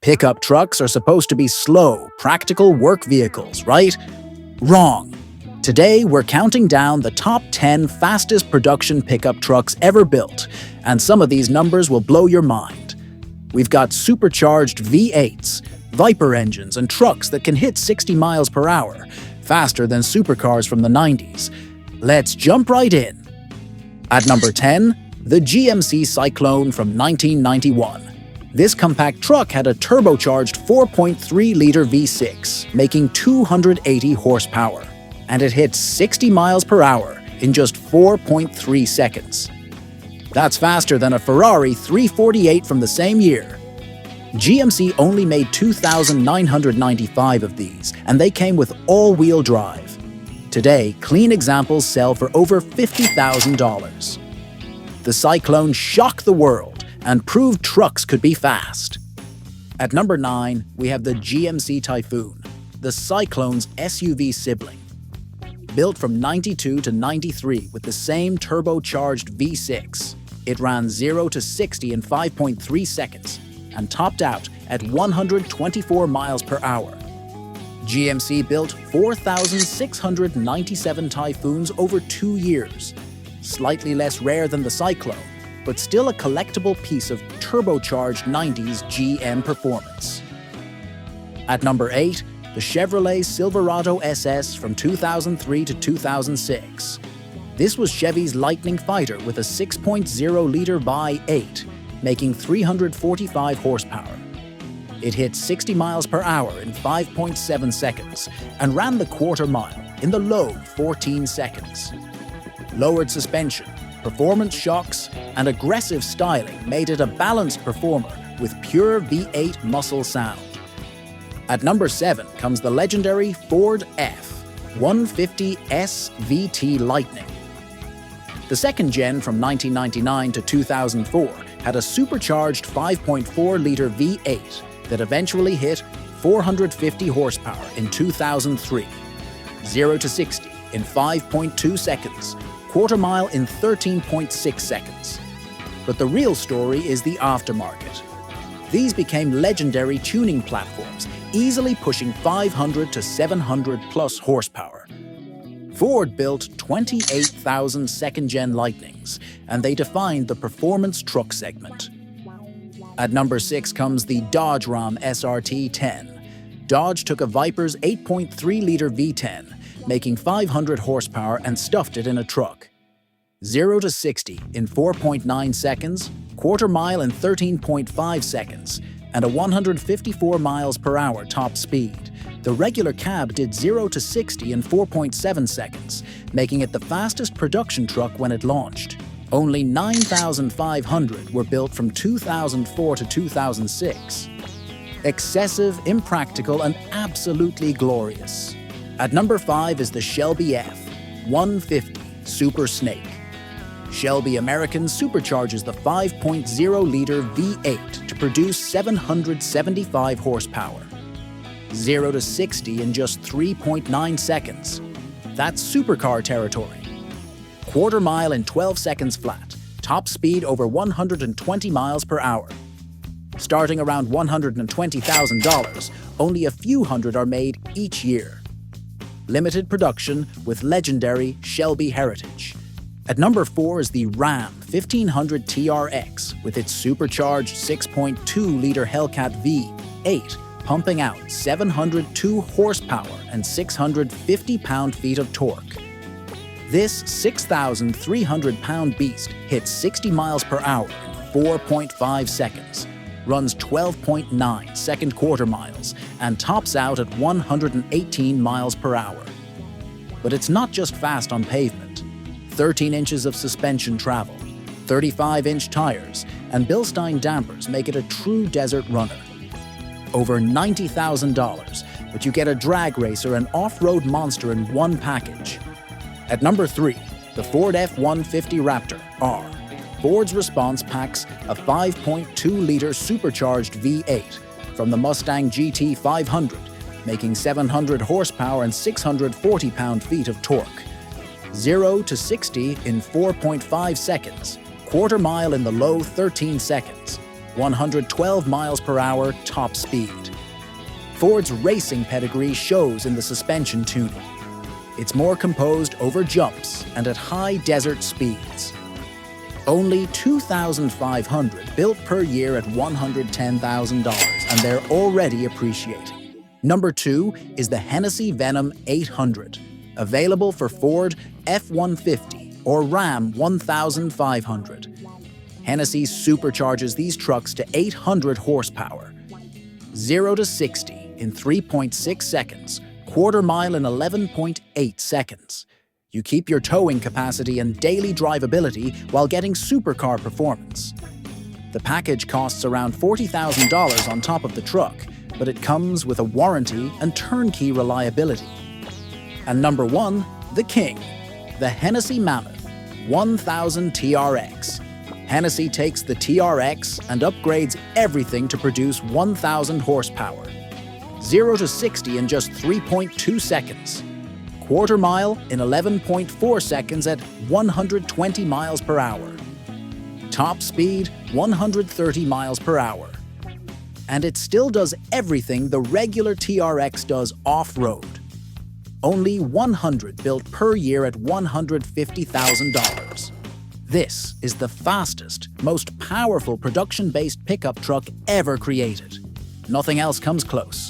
Pickup trucks are supposed to be slow, practical work vehicles, right? Wrong. Today, we're counting down the top 10 fastest production pickup trucks ever built, and some of these numbers will blow your mind. We've got supercharged V8s, Viper engines, and trucks that can hit 60 miles per hour, faster than supercars from the 90s. Let's jump right in. At number 10, the GMC Syclone from 1991. This compact truck had a turbocharged 4.3-liter V6, making 280 horsepower, and it hit 60 miles per hour in just 4.3 seconds. That's faster than a Ferrari 348 from the same year. GMC only made 2,995 of these, and they came with all-wheel drive. Today, clean examples sell for over $50,000. The Syclone shocked the world and proved trucks could be fast. At number 9, we have the GMC Typhoon, the Syclone's SUV sibling. Built from 92 to 93 with the same turbocharged V6, it ran 0 to 60 in 5.3 seconds and topped out at 124 miles per hour. GMC built 4,697 Typhoons over 2 years, slightly less rare than the Syclone, but still a collectible piece of turbocharged 90s GM performance. At number 8, the Chevrolet Silverado SS from 2003 to 2006. This was Chevy's Lightning fighter with a 6.0-liter V8, making 345 horsepower. It hit 60 miles per hour in 5.7 seconds and ran the quarter mile in the low 14 seconds. Lowered suspension, performance shocks, and aggressive styling made it a balanced performer with pure V8 muscle sound. At number 7 comes the legendary Ford F-150 SVT Lightning. The second gen from 1999 to 2004 had a supercharged 5.4-liter V8 that eventually hit 450 horsepower in 2003, 0 to 60 in 5.2 seconds, quarter mile in 13.6 seconds. But the real story is the aftermarket. These became legendary tuning platforms, easily pushing 500 to 700 plus horsepower. Ford built 28,000 second-gen Lightnings, and they defined the performance truck segment. At number 6 comes the Dodge RAM SRT-10. Dodge took a Viper's 8.3-liter V10, making 500 horsepower and stuffed it in a truck. 0 to 60 in 4.9 seconds, quarter mile in 13.5 seconds, and a 154 miles per hour top speed. The regular cab did 0 to 60 in 4.7 seconds, making it the fastest production truck when it launched. Only 9,500 were built from 2004 to 2006. Excessive, impractical, and absolutely glorious. At number 5 is the Shelby F-150 Super Snake. Shelby American supercharges the 5.0-liter V8 to produce 775 horsepower. 0 to 60 in just 3.9 seconds. That's supercar territory. Quarter mile in 12 seconds flat, top speed over 120 miles per hour. Starting around $120,000, only a few hundred are made each year. Limited production with legendary Shelby heritage. At number 4 is the RAM 1500 TRX with its supercharged 6.2-liter Hellcat V8, pumping out 702 horsepower and 650 pound-feet of torque. This 6,300-pound beast hits 60 miles per hour in 4.5 seconds, runs 12.9 second quarter miles, and tops out at 118 miles per hour. But it's not just fast on pavement. 13 inches of suspension travel, 35-inch tires, and Bilstein dampers make it a true desert runner. Over $90,000, but you get a drag racer and off-road monster in one package. At number 3, the Ford F-150 Raptor R. Ford's response packs a 5.2-liter supercharged V8 from the Mustang GT 500, making 700 horsepower and 640 pound-feet of torque. 0 to 60 in 4.5 seconds, quarter mile in the low 13 seconds. 112 miles per hour top speed. Ford's racing pedigree shows in the suspension tuning. It's more composed over jumps and at high desert speeds. Only 2,500 built per year at $110,000, and they're already appreciating. Number 2 is the Hennessey Venom 800, available for Ford F-150 or Ram 1500. Hennessey supercharges these trucks to 800 horsepower. 0 to 60 in 3.6 seconds, quarter mile in 11.8 seconds. You keep your towing capacity and daily drivability while getting supercar performance. The package costs around $40,000 on top of the truck, but it comes with a warranty and turnkey reliability. And number 1, the king, the Hennessey Mammoth 1000 TRX. Hennessey takes the TRX and upgrades everything to produce 1000 horsepower. 0 to 60 in just 3.2 seconds. Quarter mile in 11.4 seconds at 120 miles per hour. Top speed 130 miles per hour. And it still does everything the regular TRX does off-road. Only 100 built per year at $150,000. This is the fastest, most powerful production-based pickup truck ever created. Nothing else comes close.